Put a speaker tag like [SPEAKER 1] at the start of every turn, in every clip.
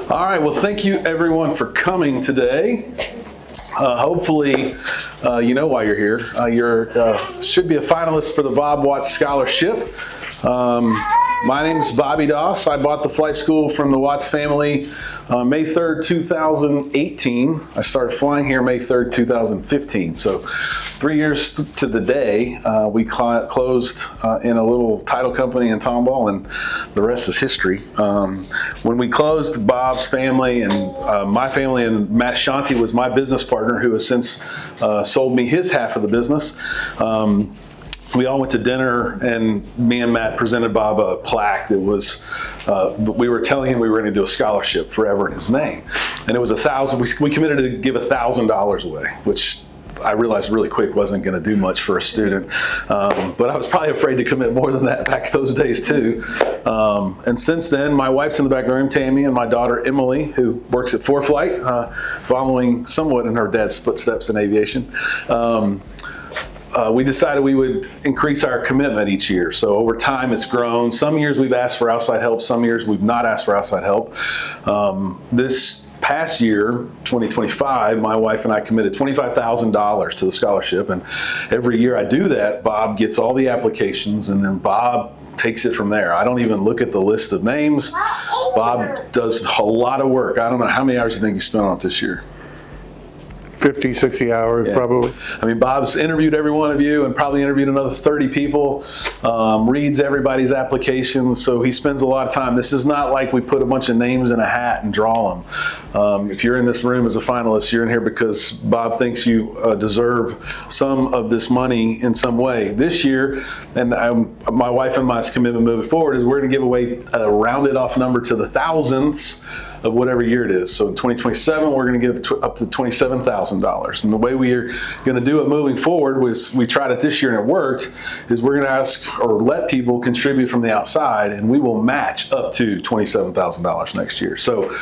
[SPEAKER 1] All right, well, thank you everyone for coming today. Hopefully, you know why you're here. You should be a finalist for the Bob Watts Scholarship. My name's Bobby Doss. I bought the flight school from the Watts family May 3rd, 2018. I started flying here May 3rd, 2015. So 3 years to the day, we closed in a little title company in Tomball, and the rest is history. When we closed, Bob's family and my family, and Matt Shaunty was my business partner, who has since sold me his half of the business. We all went to dinner, and me and Matt presented Bob a plaque that was, we were telling him we were going to do a scholarship forever in his name. And it was $1,000, we committed to give $1,000 away, which I realized really quick wasn't going to do much for a student. But I was probably afraid to commit more than that back those days too. And since then, my wife's in the back room, Tammy, and my daughter, Emily, who works at ForeFlight, following somewhat in her dad's footsteps in aviation. We decided we would increase our commitment each year. So over time, it's grown. Some years we've asked for outside help. Some years we've not asked for outside help. This past year, 2025, my wife and I committed $25,000 to the scholarship. And every year I do that, Bob gets all the applications, and then Bob takes it from there. I don't even look at the list of names. Bob does a lot of work. I don't know, how many hours do you think you spent on it this year?
[SPEAKER 2] 50, 60 hours, probably.
[SPEAKER 1] I mean, Bob's interviewed every one of you and probably interviewed another 30 people, reads everybody's applications, so he spends a lot of time. This is not like we put a bunch of names in a hat and draw them. If you're in this room as a finalist, you're in here because Bob thinks you deserve some of this money in some way. This year, and my wife and my commitment moving forward is we're going to give away a rounded off number to the thousands of whatever year it is. So in 2027, we're going to give up to $27,000. And the way we are going to do it moving forward was, we tried it this year and it worked, is we're going to ask or let people contribute from the outside, and we will match up to $27,000 next year. So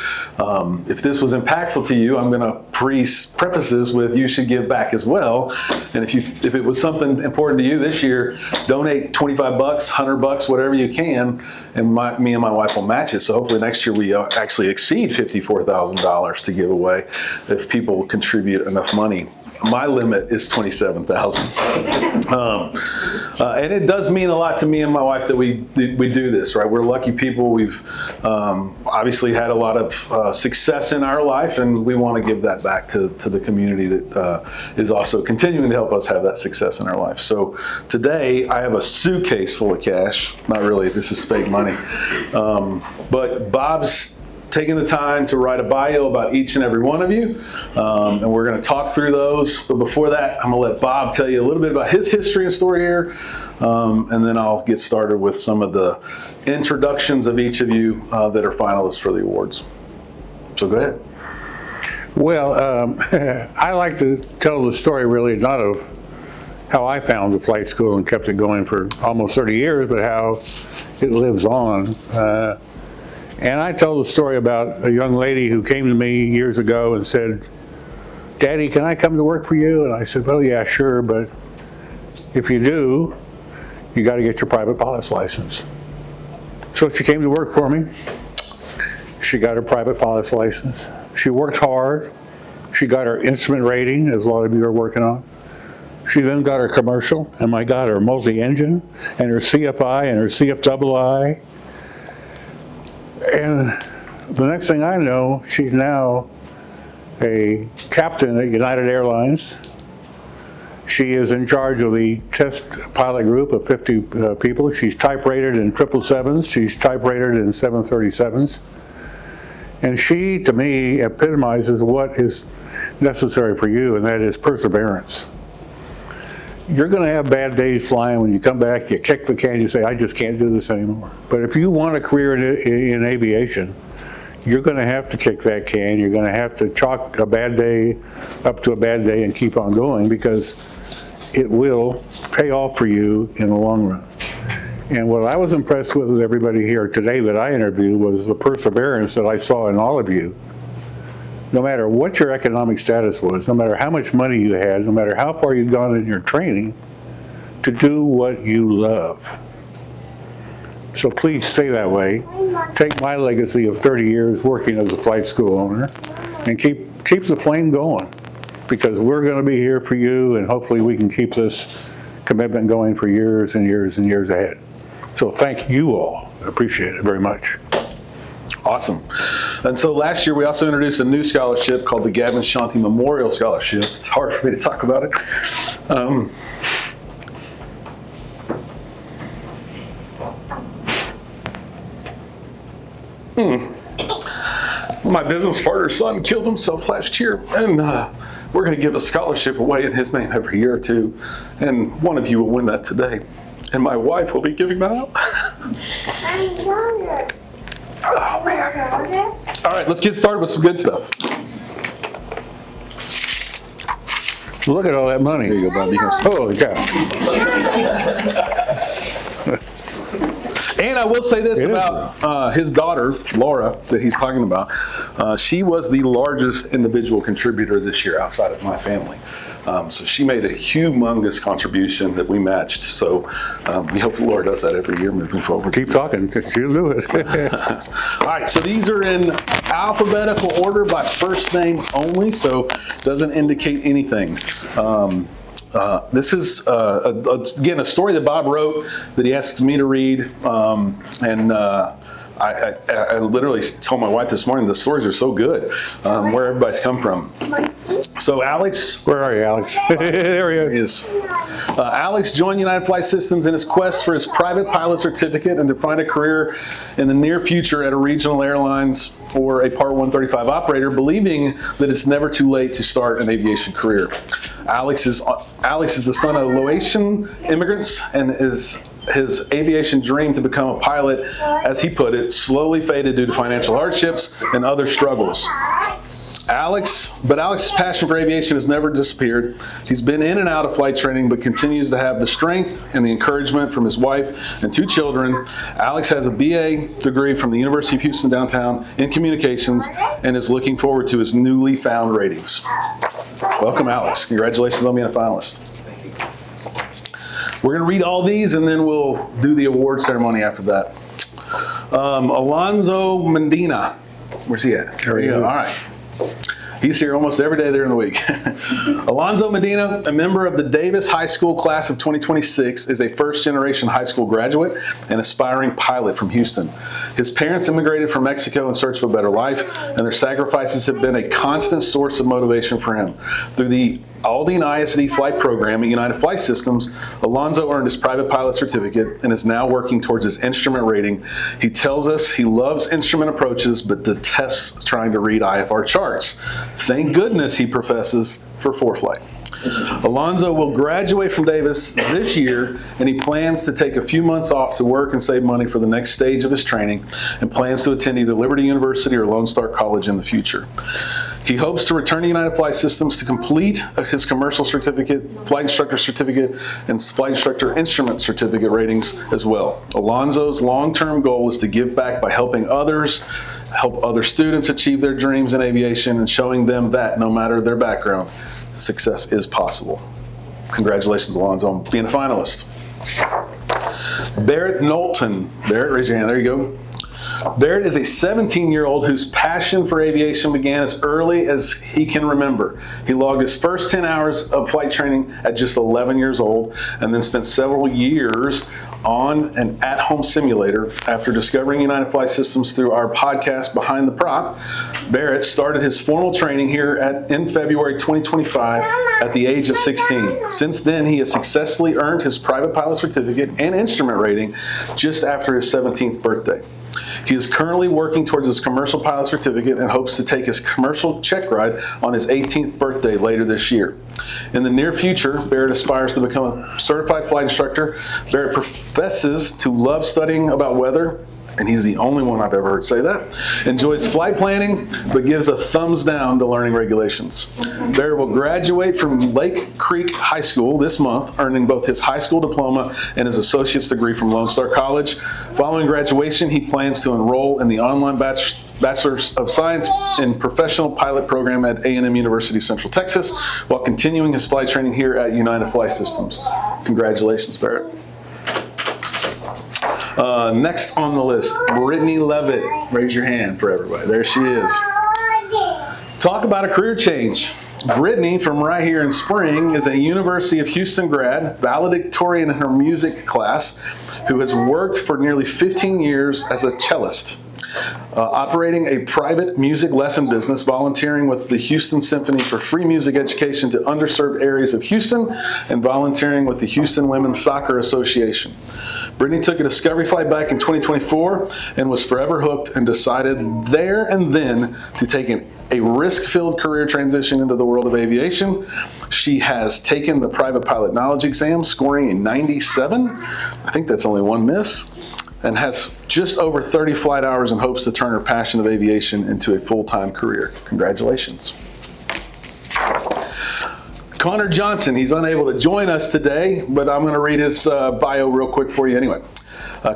[SPEAKER 1] if this was impactful to you, I'm going to preface this with, you should give back as well. And if it was something important to you this year, donate 25 bucks, 100 bucks, whatever you can, and me and my wife will match it. So hopefully next year we actually exceed $54,000 to give away if people contribute enough money. My limit is $27,000. And it does mean a lot to me and my wife that we do this, right? We're lucky people. We've obviously had a lot of success in our life, and we want to give that back to the community that is also continuing to help us have that success in our life. So today I have a suitcase full of cash. Not really, this is fake money. But Bob's taking the time to write a bio about each and every one of you, and we're going to talk through those. But before that, I'm going to let Bob tell you a little bit about his history and story here, and then I'll get started with some of the introductions of each of you that are finalists for the awards. So go ahead.
[SPEAKER 2] Well, I like to tell the story really not of how I found the flight school and kept it going for almost 30 years, but how it lives on. And I tell the story about a young lady who came to me years ago and said, "Daddy, can I come to work for you?" And I said, "Well, yeah, sure, but if you do, you got to get your private pilot's license." So she came to work for me. She got her private pilot's license. She worked hard. She got her instrument rating, as a lot of you are working on. She then got her commercial, and my God, her multi-engine, and her CFI, and her CFII. And the next thing I know, she's now a captain at United Airlines. She is in charge of the test pilot group of 50 people. She's type rated in 777s. She's type rated in 737s. And she, to me, epitomizes what is necessary for you, and that is perseverance. You're going to have bad days flying. When you come back, you kick the can, you say, "I just can't do this anymore." But if you want a career in aviation, you're going to have to kick that can. You're going to have to chalk a bad day up to a bad day and keep on going, because it will pay off for you in the long run. And what I was impressed with everybody here today that I interviewed was the perseverance that I saw in all of you. No matter what your economic status was, no matter how much money you had, no matter how far you'd gone in your training, to do what you love. So please stay that way. Take my legacy of 30 years working as a flight school owner and keep the flame going, because we're going to be here for you, and hopefully we can keep this commitment going for years and years and years ahead. So thank you all. I appreciate it very much.
[SPEAKER 1] Awesome. And so last year we also introduced a new scholarship called the Gavin Shaunty Memorial Scholarship. It's hard for me to talk about it. My business partner's son killed himself last year, and we're going to give a scholarship away in his name every year or two, and one of you will win that today, and my wife will be giving that out. Oh, man. All right, let's get started with some good stuff.
[SPEAKER 2] Look at all that money.
[SPEAKER 1] Here you go, Bobby.
[SPEAKER 2] Holy cow.
[SPEAKER 1] And I will say this about his daughter, Laura, that he's talking about. She was the largest individual contributor this year outside of my family. So she made a humongous contribution that we matched. So we hope Laura does that every year moving forward.
[SPEAKER 2] Keep talking. She'll do it.
[SPEAKER 1] All right, so these are in alphabetical order by first name only, so doesn't indicate anything. This is, again, a story that Bob wrote that he asked me to read, and I literally told my wife this morning, the stories are so good, where everybody's come from. So Alex.
[SPEAKER 2] Where are you, Alex? There he is.
[SPEAKER 1] Alex joined United Flight Systems in his quest for his private pilot certificate and to find a career in the near future at a regional airlines or a Part 135 operator, believing that it's never too late to start an aviation career. Alex is the son of Laotian immigrants, and his aviation dream to become a pilot, as he put it, slowly faded due to financial hardships and other struggles. Alex's passion for aviation has never disappeared. He's been in and out of flight training, but continues to have the strength and the encouragement from his wife and 2 children. Alex has a BA degree from the University of Houston downtown in communications and is looking forward to his newly found ratings. Welcome, Alex. Congratulations on being a finalist. We're going to read all these, and then we'll do the award ceremony after that. Alonzo Medina. Where's he at? There we go. All right. He's here almost every day during the week. Alonzo Medina, a member of the Davis High School class of 2026, is a first-generation high school graduate and aspiring pilot from Houston. His parents immigrated from Mexico in search of a better life, and their sacrifices have been a constant source of motivation for him. Through the Aldine ISD flight program at United Flight Systems, Alonzo earned his private pilot certificate and is now working towards his instrument rating. He tells us he loves instrument approaches but detests trying to read IFR charts. Thank goodness, he professes, for ForeFlight. Alonzo will graduate from Davis this year, and he plans to take a few months off to work and save money for the next stage of his training, and plans to attend either Liberty University or Lone Star College in the future. He hopes to return to United Flight Systems to complete his commercial certificate, flight instructor certificate, and flight instructor instrument certificate ratings as well. Alonzo's long-term goal is to give back by helping others, help other students achieve their dreams in aviation, and showing them that no matter their background, success is possible. Congratulations, Alonzo, on being a finalist. Barrett Knowlton. Barrett, raise your hand. There you go. Barrett is a 17-year-old whose passion for aviation began as early as he can remember. He logged his first 10 hours of flight training at just 11 years old, and then spent several years on an at-home simulator. After discovering United Flight Systems through our podcast, Behind the Prop, Barrett started his formal training here in February 2025 at the age of 16. Since then, he has successfully earned his private pilot certificate and instrument rating just after his 17th birthday. He is currently working towards his commercial pilot certificate and hopes to take his commercial check ride on his 18th birthday later this year. In the near future, Barrett aspires to become a certified flight instructor. Barrett professes to love studying about weather, and he's the only one I've ever heard say that, enjoys flight planning, but gives a thumbs down to learning regulations. Barrett will graduate from Lake Creek High School this month, earning both his high school diploma and his associate's degree from Lone Star College. Following graduation, he plans to enroll in the online Bachelor's of Science in Professional Pilot program at A&M University Central Texas, while continuing his flight training here at United Flight Systems. Congratulations, Barrett. Next on the list, Brittany Leavitt. Raise your hand for everybody. There she is. Talk about a career change. Brittany, from right here in Spring, is a University of Houston grad, valedictorian in her music class, who has worked for nearly 15 years as a cellist, operating a private music lesson business, volunteering with the Houston Symphony for free music education to underserved areas of Houston, and volunteering with the Houston Women's Soccer Association. Brittany took a discovery flight back in 2024 and was forever hooked, and decided there and then to take a risk-filled career transition into the world of aviation. She has taken the private pilot knowledge exam, scoring a 97. I think that's only one miss, and has just over 30 flight hours and hopes to turn her passion of aviation into a full-time career. Congratulations. Connor Johnson, he's unable to join us today, but I'm going to read his bio real quick for you anyway.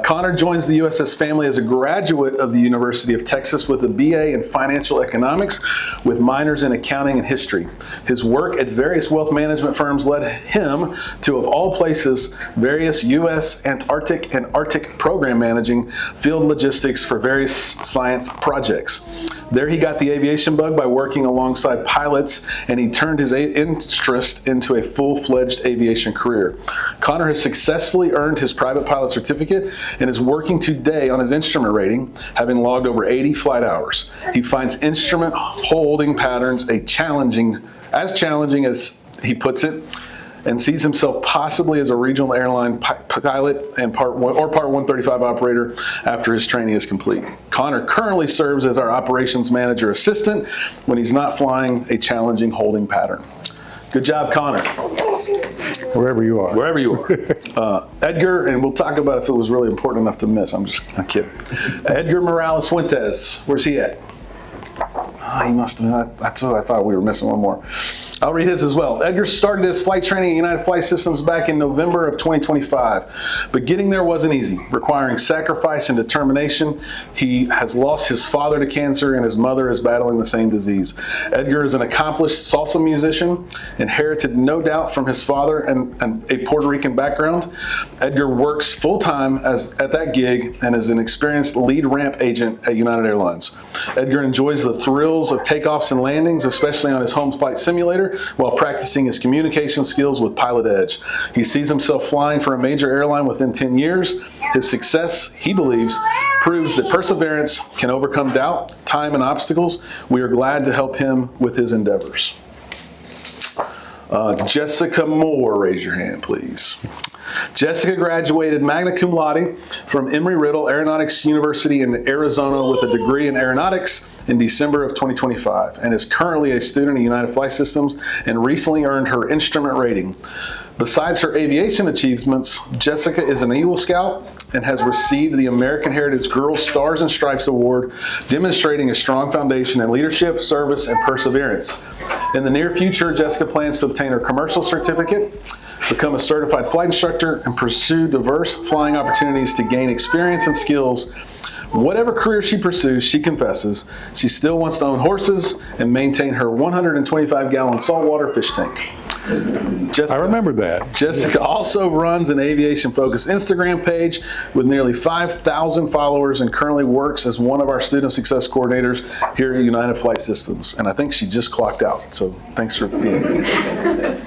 [SPEAKER 1] Connor joins the USS Family as a graduate of the University of Texas with a BA in Financial Economics with minors in Accounting and History. His work at various wealth management firms led him to, of all places, various U.S. Antarctic and Arctic program managing field logistics for various science projects. There he got the aviation bug by working alongside pilots, and he turned his interest into a full-fledged aviation career. Connor has successfully earned his private pilot certificate and is working today on his instrument rating, having logged over 80 flight hours. He finds instrument holding patterns as challenging as he puts it, and sees himself possibly as a regional airline pilot and Part 135 operator after his training is complete. Connor currently serves as our operations manager assistant when he's not flying a challenging holding pattern. Good job, Connor.
[SPEAKER 2] Wherever you are.
[SPEAKER 1] Wherever you are. Edgar, and we'll talk about if it was really important enough to miss. I'm kidding. Edgar Fuentes. Where's he at? Oh, he must have. That's what I thought. We were missing one more. I'll read his as well. Edgar started his flight training at United Flight Systems back in November of 2025, but getting there wasn't easy, requiring sacrifice and determination. He has lost his father to cancer, and his mother is battling the same disease. Edgar is an accomplished salsa musician, inherited no doubt from his father and a Puerto Rican background. Edgar works full-time at that gig and is an experienced lead ramp agent at United Airlines. Edgar enjoys the thrills of takeoffs and landings, especially on his home flight simulator, while practicing his communication skills with Pilot Edge. He sees himself flying for a major airline within 10 years. His success, he believes, proves that perseverance can overcome doubt, time, and obstacles. We are glad to help him with his endeavors. Jessica Moore, raise your hand, please. Jessica graduated magna cum laude from Embry-Riddle Aeronautics University in Arizona with a degree in aeronautics in December of 2025, and is currently a student at United Flight Systems and recently earned her instrument rating. Besides her aviation achievements, Jessica is an Eagle Scout and has received the American Heritage Girls Stars and Stripes Award, demonstrating a strong foundation in leadership, service, and perseverance. In the near future, Jessica plans to obtain her commercial certificate, become a certified flight instructor, and pursue diverse flying opportunities to gain experience and skills. Whatever career she pursues, she confesses she still wants to own horses and maintain her 125-gallon saltwater fish tank. Jessica,
[SPEAKER 2] I remember that.
[SPEAKER 1] Jessica also runs an aviation-focused Instagram page with nearly 5,000 followers and currently works as one of our student success coordinators here at United Flight Systems. And I think she just clocked out, so thanks for being here.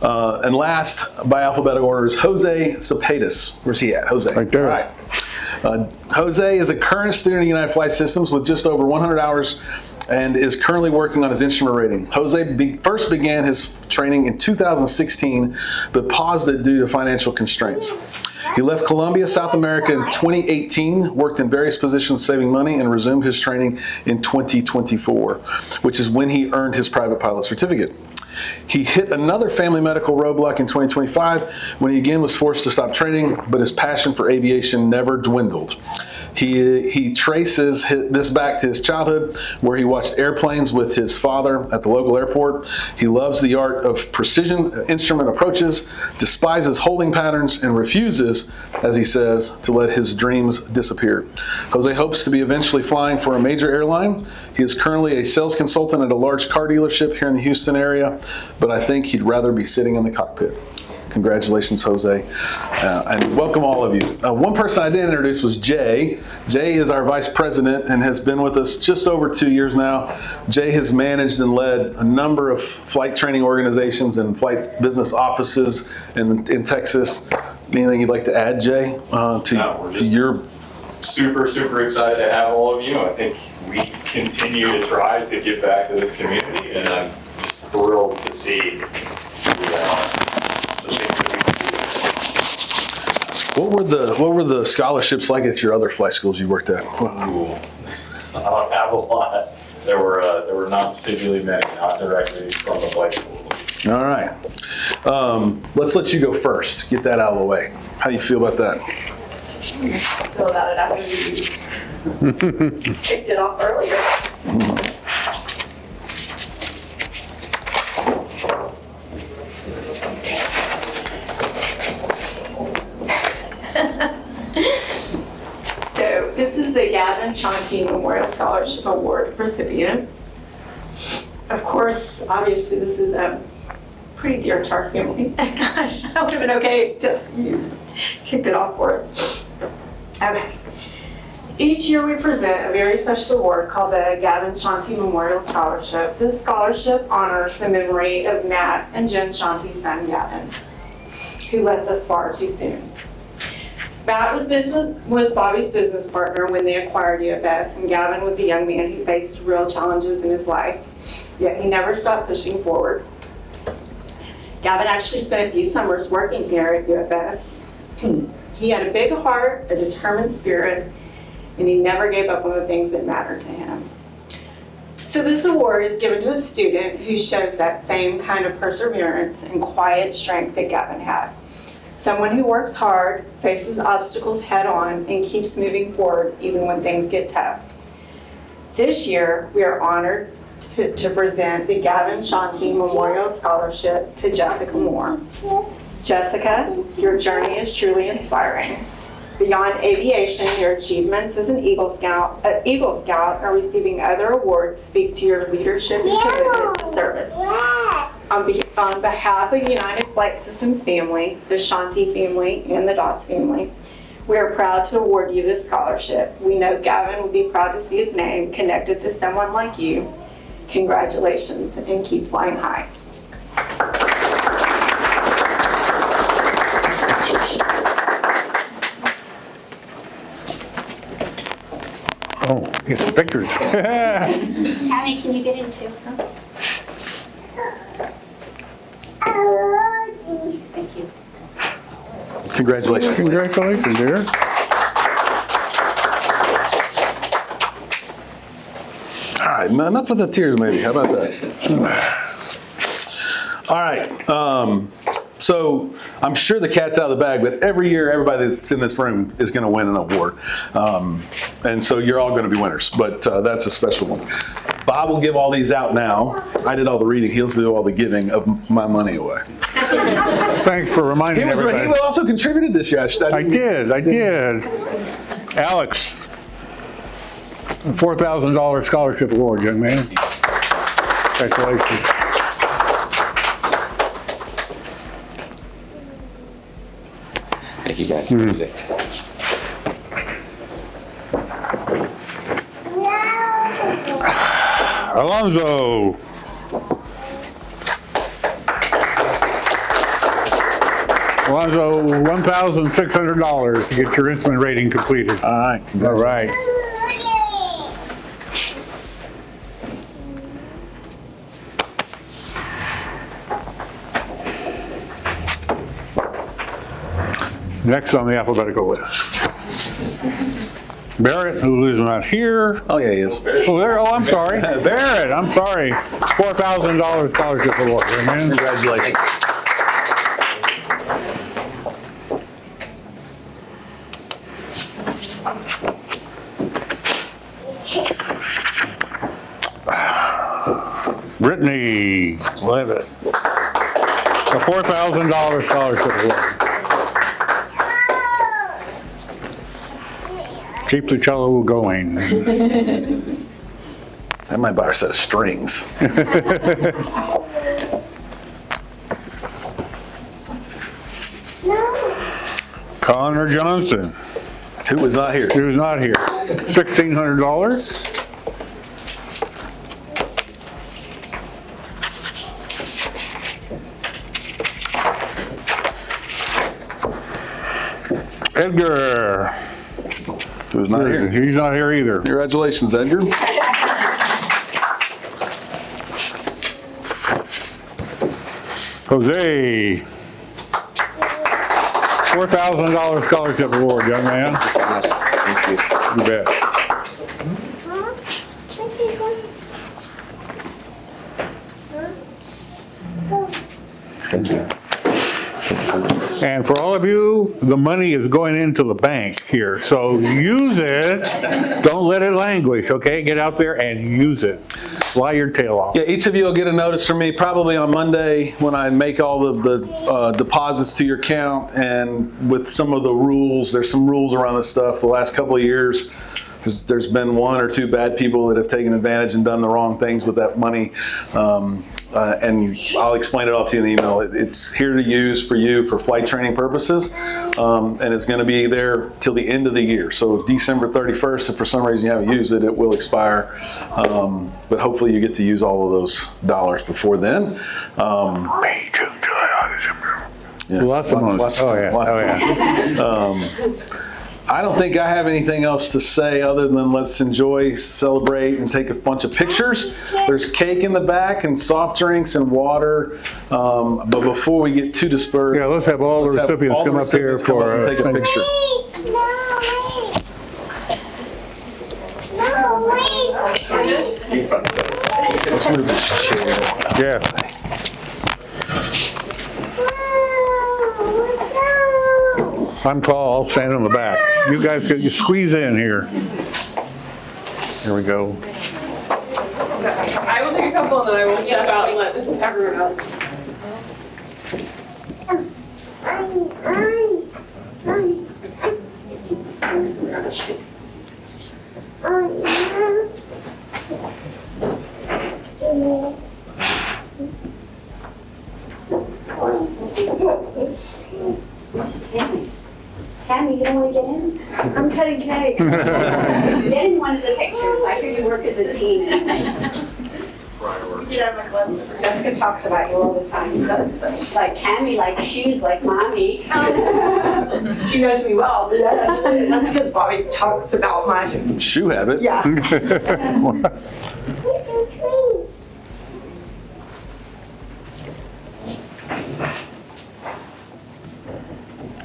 [SPEAKER 1] And last, by alphabetical order, is Jose Cespedas. Where's he at? Jose.
[SPEAKER 2] Right there.
[SPEAKER 1] All right. Jose is a current student at United Flight Systems with just over 100 hours and is currently working on his instrument rating. Jose first began his training in 2016, but paused it due to financial constraints. He left Colombia, South America in 2018, worked in various positions saving money, and resumed his training in 2024, which is when he earned his private pilot certificate. He hit another family medical roadblock in 2025 when he again was forced to stop training, but his passion for aviation never dwindled. He traces this back to his childhood, where he watched airplanes with his father at the local airport. He loves the art of precision instrument approaches, despises holding patterns, and refuses, as he says, to let his dreams disappear. Jose hopes to be eventually flying for a major airline. He is currently a sales consultant at a large car dealership here in the Houston area, but I think he'd rather be sitting in the cockpit. Congratulations, Jose. And welcome all of you. One person I didn't introduce was Jay. Jay is our vice president and has been with us just over 2 years now. Jay has managed and led a number of flight training organizations and flight business offices in Texas. Anything you'd like to add, Jay, to your...
[SPEAKER 3] Super excited to have all of you. I think we continue to try to give back to this community, and I'm just thrilled to see the things that we can do.
[SPEAKER 1] What were the scholarships like at your other flight schools you worked at?
[SPEAKER 3] Ooh, I don't have a lot. There were not particularly many, not directly from the flight school.
[SPEAKER 1] All right. Let's let you go first. Get that out of the way. How do you feel about that?
[SPEAKER 4] Feel about it after you kicked it off earlier. So this is the Gavin Shaunty Memorial Scholarship Award recipient. Of course, obviously this is a pretty dear to our family. Gosh, that would have been okay to use kicked it off for us. Okay. Each year we present a very special award called the Gavin Shaunty Memorial Scholarship. This scholarship honors the memory of Matt and Jen Shaunty's son, Gavin, who left us far too soon. Matt was Bobby's business partner when they acquired UFS, and Gavin was a young man who faced real challenges in his life, yet he never stopped pushing forward. Gavin actually spent a few summers working here at UFS. He had a big heart, a determined spirit, and he never gave up on the things that mattered to him. So this award is given to a student who shows that same kind of perseverance and quiet strength that Gavin had. Someone who works hard, faces obstacles head on, and keeps moving forward even when things get tough. This year, we are honored to present the Gavin Shaunty Memorial Scholarship to Jessica Moore. Jessica, your journey is truly inspiring. Beyond aviation, your achievements as an Eagle Scout and receiving other awards speak to your leadership and commitment to service. On behalf of United Flight Systems family, the Shaunty family, and the Doss family, we are proud to award you this scholarship. We know Gavin would be proud to see his name connected to someone like you. Congratulations, and keep flying high.
[SPEAKER 2] Oh, get some pictures.
[SPEAKER 5] Tammy, can you get in too? Thank you.
[SPEAKER 1] Congratulations.
[SPEAKER 2] Congratulations, dear.
[SPEAKER 1] All right, enough of the tears, maybe. How about that? All right. So I'm sure the cat's out of the bag, but every year, everybody that's in this room is going to win an award. And so you're all going to be winners, but that's a special one. Bob will give all these out now. I did all the reading. He'll do all the giving of my money away.
[SPEAKER 2] Thanks for reminding everybody.
[SPEAKER 1] He also contributed this year.
[SPEAKER 2] I did. Alex, a $4,000 scholarship award, young man. Congratulations.
[SPEAKER 6] Thank you, guys.
[SPEAKER 2] Alonzo. Alonzo, $1,600 to get your instrument rating completed.
[SPEAKER 1] All right.
[SPEAKER 2] All right. Next on the alphabetical list. Barrett, who is not here.
[SPEAKER 1] Oh, yeah, he is.
[SPEAKER 2] Oh, there. Oh, I'm sorry. Barrett, I'm sorry. $4,000 scholarship award, man.
[SPEAKER 1] Congratulations.
[SPEAKER 2] Brittany Leavitt, a $4,000 scholarship award. Keep the cello going.
[SPEAKER 1] I might buy her a set of strings.
[SPEAKER 2] Connor Johnson,
[SPEAKER 1] Who was not here?
[SPEAKER 2] who's not here. $1,600. Edgar,
[SPEAKER 1] Who was not here?
[SPEAKER 2] he's not here either.
[SPEAKER 1] Congratulations, Edgar.
[SPEAKER 2] Jose, $4,000 scholarship award, young man.
[SPEAKER 6] Thank you.
[SPEAKER 2] You bet.
[SPEAKER 6] Thank you.
[SPEAKER 2] And for all of you, the money is going into the bank here, so use it. Don't let it languish, okay? Get out there and use it. Fly your tail off.
[SPEAKER 1] Yeah, each of you will get a notice from me probably on Monday when I make all of the deposits to your account, and with some of the rules. There's some rules around this stuff. The last couple of years, there's been one or two bad people that have taken advantage and done the wrong things with that money. And I'll explain it all to you in the email. It's here to use for you for flight training purposes, and it's going to be there till the end of the year. So December 31st, if for some reason you haven't used it, it will expire. But hopefully you get to use all of those dollars before then.
[SPEAKER 2] May, June, July, August, September.
[SPEAKER 1] Yeah,
[SPEAKER 2] Lots of months. Oh, yeah.
[SPEAKER 1] lots
[SPEAKER 2] Oh,
[SPEAKER 1] of
[SPEAKER 2] yeah.
[SPEAKER 1] I don't think I have anything else to say other than let's enjoy, celebrate, and take a bunch of pictures. There's cake in the back and soft drinks and water. But before we get too dispersed,
[SPEAKER 2] Yeah, let's have all the
[SPEAKER 1] let's have
[SPEAKER 2] recipients
[SPEAKER 1] all the
[SPEAKER 2] come up here
[SPEAKER 1] recipients come up
[SPEAKER 2] for
[SPEAKER 1] and take a
[SPEAKER 2] thing.
[SPEAKER 1] picture. Let's move this chair.
[SPEAKER 2] Yeah. I'm tall, I'll stand in the back. You guys, you squeeze in here. Here we go.
[SPEAKER 4] I will take a couple and then I will step out and let everyone else.
[SPEAKER 5] Where's Tammy? Tammy, you don't want to get in?
[SPEAKER 4] I'm cutting cake.
[SPEAKER 5] Get in one of the pictures. I hear you work as a team.
[SPEAKER 4] You have my gloves.
[SPEAKER 5] Jessica talks about you all the time.
[SPEAKER 4] That's funny.
[SPEAKER 5] Like Tammy, like shoes, like mommy.
[SPEAKER 4] She knows me well. Yes. That's because Bobby talks about my,
[SPEAKER 1] Shoe habit.
[SPEAKER 4] yeah.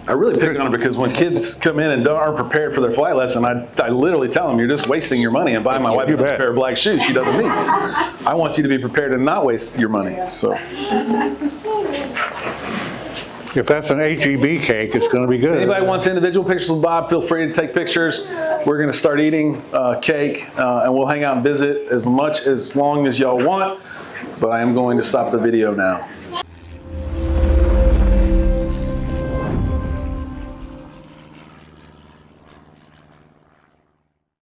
[SPEAKER 1] I really pick on her because when kids come in and aren't prepared for their flight lesson, I literally tell them, you're just wasting your money and buying my wife a
[SPEAKER 2] bet.
[SPEAKER 1] pair of black shoes she doesn't need. I want you to be prepared and not waste your money. So
[SPEAKER 2] If that's an HEB cake, it's gonna be good.
[SPEAKER 1] anybody wants individual pictures with Bob, feel free to take pictures. We're going to start eating cake, and we'll hang out and visit as long as y'all want, but I am going to stop the video now.